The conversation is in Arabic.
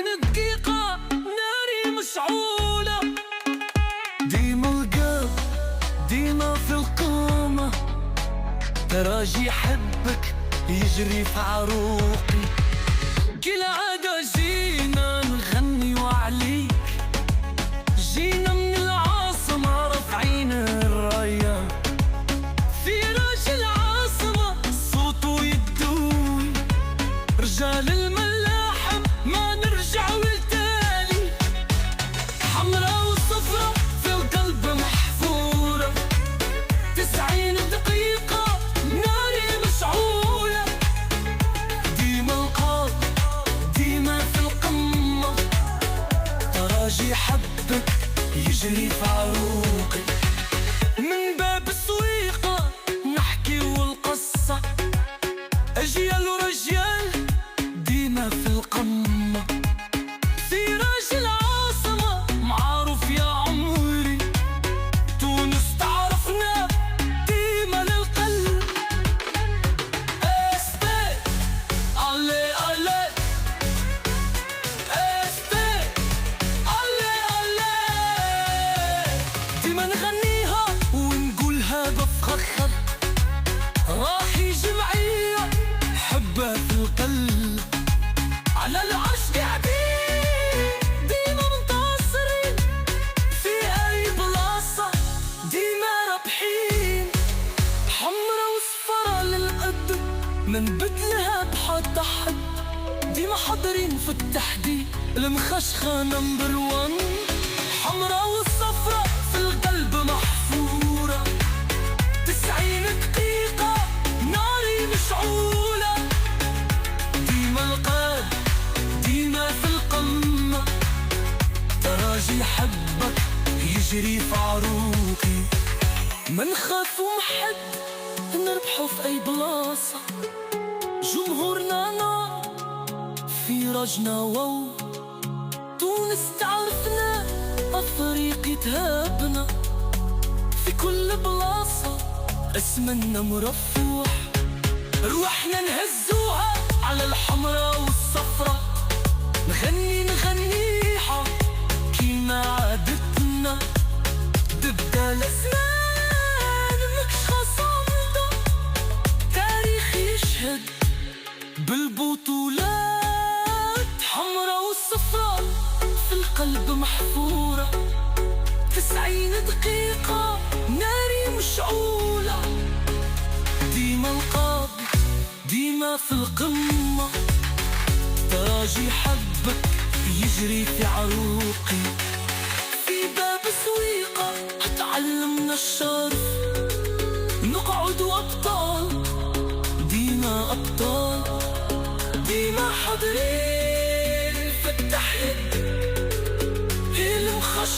دقيقة ناري مشعولة، ديما القلب ديما في القمة، تراجي حبك يجري في عروقي. كالعادة جينا نغني وعليك، جينا من العاصمة رافعين الراية، في راجل العاصمة صوته يدوي، رجال الملاحم ما نرجع والتالي، حمرا وصفرا في القلب محفورة، 90 دقيقة ناري مشعولة، ديما القلب ديما في القمة، تراجي حبك يجري في عروقي. من باب السويقة نحكي والقصة، أجيال ورجال ديما في القمة، سراج العاصمة معروف يا عمري، تونس تعرفنا ديما للقلب. استي علي علي، استي علي علي، ديما نغنيها ونقولها بفخر، راحي جمعية حبها في القلب، على العرش قاعدين ديما منتصرين، في أي بلاصة ديما رابحين، حمرا وصفرا للقد من بدلها بحد حد، ديما حاضرين في التحدي، المخشخة نمبر 1، حمرا والصفرا في القلب محفورة، 90 دقيقة ناري مشعولة، ديما القلب ديما في القمة، تراجي حبك يجري في عروقي. ما نخافو محد نربحو في أي بلاصة، جمهورنا نار في راجنا واو، تونس تعرفنا أفريقي تهابنا، في كل بلاصة اسمنا مرفوح، روحنا نهزوها على الحمرا والصفرا، نغنيها كيما عادتنا، تبدا الأزمان مكشخة صامدة، تاريخ يشهد بالبطولات، حمرا والصفرا في القلب محفورة، 90 دقيقة ناري مشعولة، ديما القلب ديما في القمة، تراجي حبك يجري في عروقي. في باب سويقة تعلمنا الشرف، نقعد أبطال ديما أبطال، ديما حاضرين في التحدي، المخش